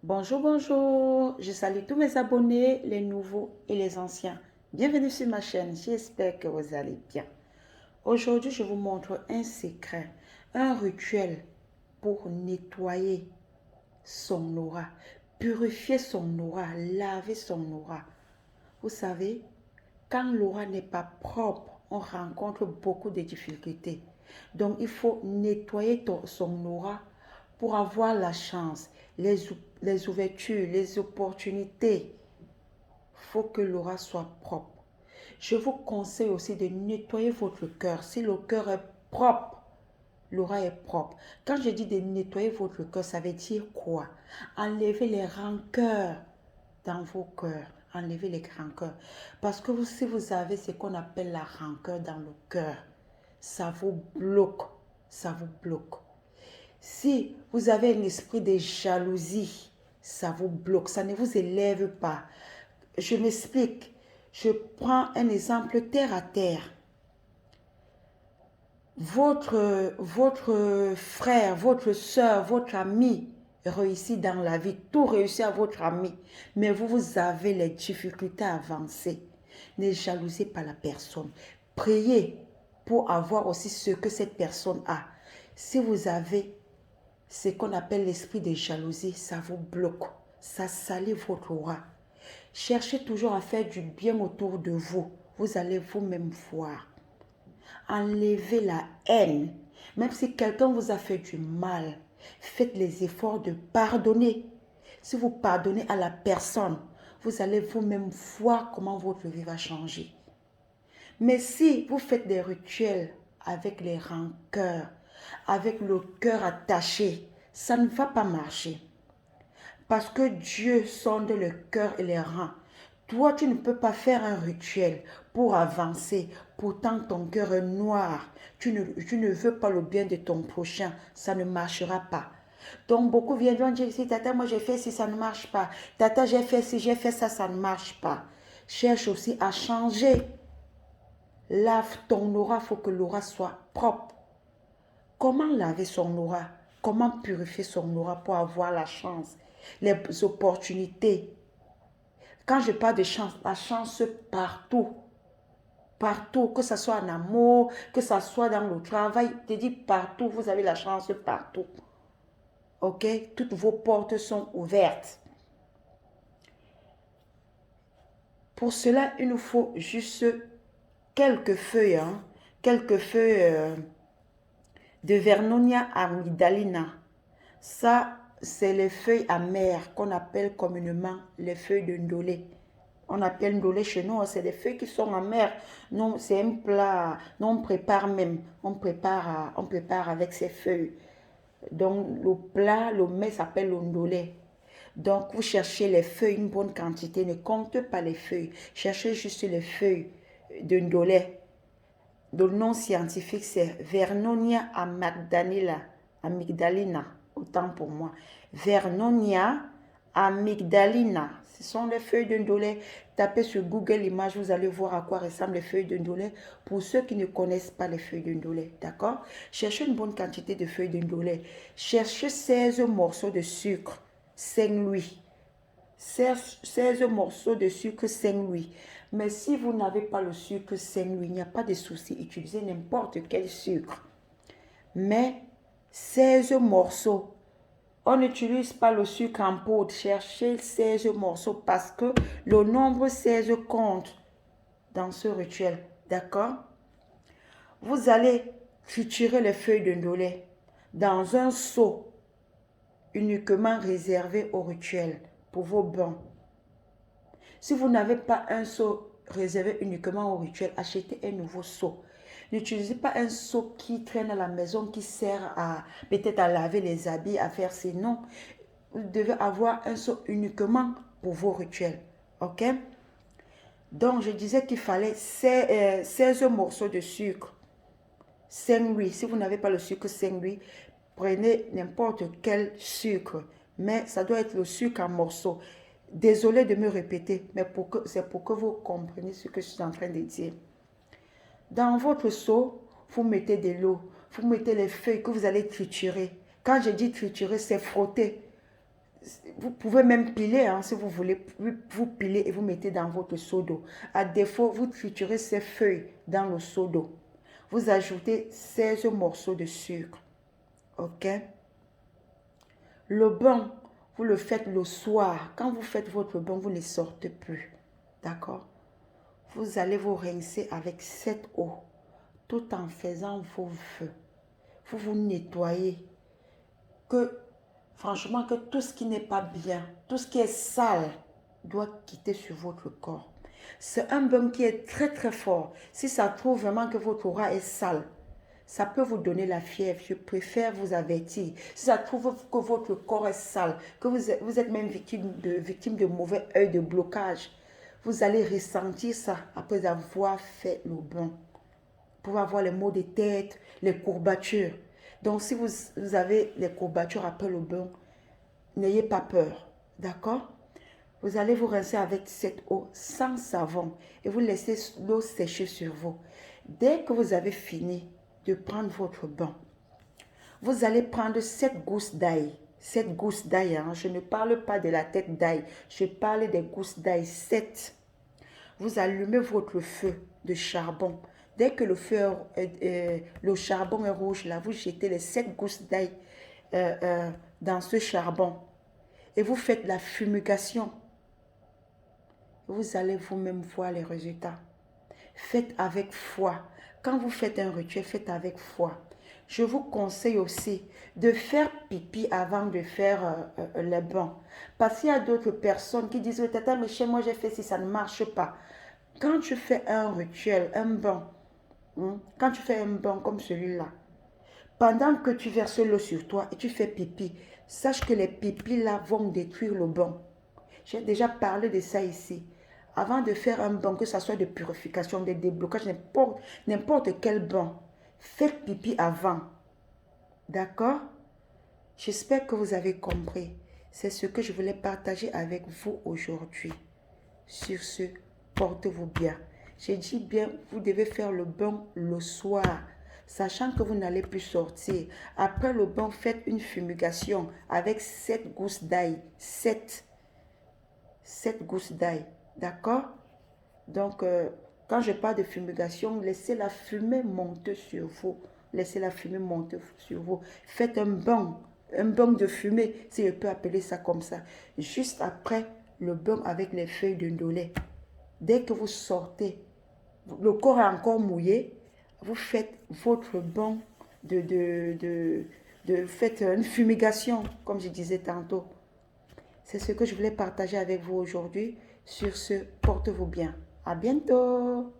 Bonjour, bonjour. Je salue tous mes abonnés, les nouveaux et les anciens. Bienvenue sur ma chaîne. J'espère que vous allez bien. Aujourd'hui, je vous montre un secret, un rituel pour nettoyer son aura, purifier son aura, laver son aura. Vous savez, quand l'aura n'est pas propre, on rencontre beaucoup de difficultés. Donc, il faut nettoyer son aura pour avoir la chance, les ouvertures, les opportunités. Il faut que l'aura soit propre. Je vous conseille aussi de nettoyer votre cœur. Si le cœur est propre, l'aura est propre. Quand je dis de nettoyer votre cœur, ça veut dire quoi? Enlever les rancœurs dans vos cœurs. Enlever les rancœurs. Parce que si vous avez ce qu'on appelle la rancœur dans le cœur, ça vous bloque. Ça vous bloque. Si vous avez un esprit de jalousie, ça vous bloque, ça ne vous élève pas. Je m'explique. Je prends un exemple terre à terre. Votre frère, votre soeur, votre ami réussit dans la vie, tout réussit à votre ami, mais vous avez les difficultés à avancer. Ne jalousez pas la personne. Priez pour avoir aussi ce que cette personne a. Si vous avez ce qu'on appelle l'esprit de jalousie, ça vous bloque, ça salit votre aura. Cherchez toujours à faire du bien autour de vous. Vous allez vous-même voir. Enlevez la haine. Même si quelqu'un vous a fait du mal, faites les efforts de pardonner. Si vous pardonnez à la personne, vous allez vous-même voir comment votre vie va changer. Mais si vous faites des rituels avec les rancœurs, avec le cœur attaché, ça ne va pas marcher. Parce que Dieu sonde le cœur et les reins. Toi, tu ne peux pas faire un rituel pour avancer. Pourtant, ton cœur est noir. Tu ne veux pas le bien de ton prochain. Ça ne marchera pas. Donc, beaucoup viendront dire, si tata, moi j'ai fait ci, ça ne marche pas. Tata, j'ai fait ci, j'ai fait ça, ça ne marche pas. Cherche aussi à changer. Lave ton aura, il faut que l'aura soit propre. Comment laver son aura? Comment purifier son aura pour avoir la chance, les opportunités? Quand je parle de chance, la chance partout. Partout, que ce soit en amour, que ce soit dans le travail, je te dis partout, vous avez la chance partout. Ok? Toutes vos portes sont ouvertes. Pour cela, il nous faut juste quelques feuilles, hein, quelques feuilles de Vernonia amygdalina. Ça, c'est les feuilles amères qu'on appelle communément les feuilles de ndolé. On appelle ndolé chez nous, c'est des feuilles qui sont amères. Non, c'est un plat, nous on prépare même, on prépare avec ces feuilles. Donc le plat, le mets s'appelle le ndolé. Donc vous cherchez les feuilles, une bonne quantité, ne comptez pas les feuilles. Cherchez juste les feuilles de ndolé. Le nom scientifique, c'est Vernonia amygdalina, autant pour moi. Vernonia amygdalina. Ce sont les feuilles de ndolé. Tapez sur Google Images, vous allez voir à quoi ressemblent les feuilles de ndolé. Pour ceux qui ne connaissent pas les feuilles de ndolé, d'accord? Cherchez une bonne quantité de feuilles de ndolé. Cherchez 16 morceaux de sucre, Saint-Louis. 16 morceaux de sucre Saint-Louis. Mais si vous n'avez pas le sucre Saint-Louis, il n'y a pas de souci. Utilisez n'importe quel sucre. Mais 16 morceaux. On n'utilise pas le sucre en poudre. Cherchez 16 morceaux parce que le nombre 16 compte dans ce rituel. D'accord? Vous allez triturer les feuilles de ndolé dans un seau uniquement réservé au rituel pour vos bains. Si vous n'avez pas un seau réservé uniquement au rituel, achetez un nouveau seau. N'utilisez pas un seau qui traîne à la maison, qui sert à peut-être à laver les habits, à faire ces non. Vous devez avoir un seau uniquement pour vos rituels. Ok? Donc, je disais qu'il fallait 16 morceaux de sucre. Saint-Louis. Si vous n'avez pas le sucre Saint-Louis, prenez n'importe quel sucre. Mais ça doit être le sucre en morceaux. Désolé de me répéter, mais c'est pour que vous compreniez ce que je suis en train de dire. Dans votre seau, vous mettez de l'eau, vous mettez les feuilles que vous allez triturer. Quand je dis triturer, c'est frotter. Vous pouvez même piler, hein, si vous voulez, vous pilez et vous mettez dans votre seau d'eau. À défaut, vous triturez ces feuilles dans le seau d'eau. Vous ajoutez 16 morceaux de sucre. Ok? Le bain, vous le faites le soir. Quand vous faites votre bain, vous ne sortez plus. D'accord? Vous allez vous rincer avec cette eau, tout en faisant vos vœux. Vous vous nettoyez. Que, franchement, que tout ce qui n'est pas bien, tout ce qui est sale, doit quitter sur votre corps. C'est un bain qui est très très fort. Si ça trouve vraiment que votre aura est sale, ça peut vous donner la fièvre. Je préfère vous avertir. Si ça trouve que votre corps est sale, que vous êtes même victime de mauvais œil, de blocage, vous allez ressentir ça après avoir fait le bain. Vous pouvez avoir les maux de tête, les courbatures. Donc, si vous avez les courbatures après le bain, n'ayez pas peur. D'accord? Vous allez vous rincer avec cette eau sans savon et vous laissez l'eau sécher sur vous. Dès que vous avez fini de prendre votre bain, vous allez prendre 7 gousses d'ail. 7 gousses d'ail, hein. Je ne parle pas de la tête d'ail, je parle des gousses d'ail. 7. Vous allumez votre feu de charbon. Dès que le charbon est rouge, là, vous jetez les 7 gousses d'ail dans ce charbon et vous faites la fumigation. Vous allez vous-même voir les résultats. Faites avec foi. Quand vous faites un rituel, faites avec foi. Je vous conseille aussi de faire pipi avant de faire les bains. Parce qu'il y a d'autres personnes qui disent, tata, mais chez moi j'ai fait si ça ne marche pas. Quand tu fais un rituel, un bain, quand tu fais un bain comme celui-là, pendant que tu verses l'eau sur toi et tu fais pipi, sache que les pipis là vont détruire le bain. J'ai déjà parlé de ça ici. Avant de faire un bain, que ce soit de purification, de déblocage, n'importe quel bain, faites pipi avant. D'accord? J'espère que vous avez compris. C'est ce que je voulais partager avec vous aujourd'hui. Sur ce, portez-vous bien. J'ai dit bien, vous devez faire le bain le soir, sachant que vous n'allez plus sortir. Après le bain, faites une fumigation avec 7 gousses d'ail. 7 gousses d'ail. D'accord? Donc, quand je parle de fumigation, laissez la fumée monter sur vous. Laissez la fumée monter sur vous. Faites un bain de fumée, si je peux appeler ça comme ça. Juste après le bain avec les feuilles de ndolé. Dès que vous sortez, le corps est encore mouillé, vous faites votre bain faites une fumigation, comme je disais tantôt. C'est ce que je voulais partager avec vous aujourd'hui. Sur ce, portez-vous bien. À bientôt.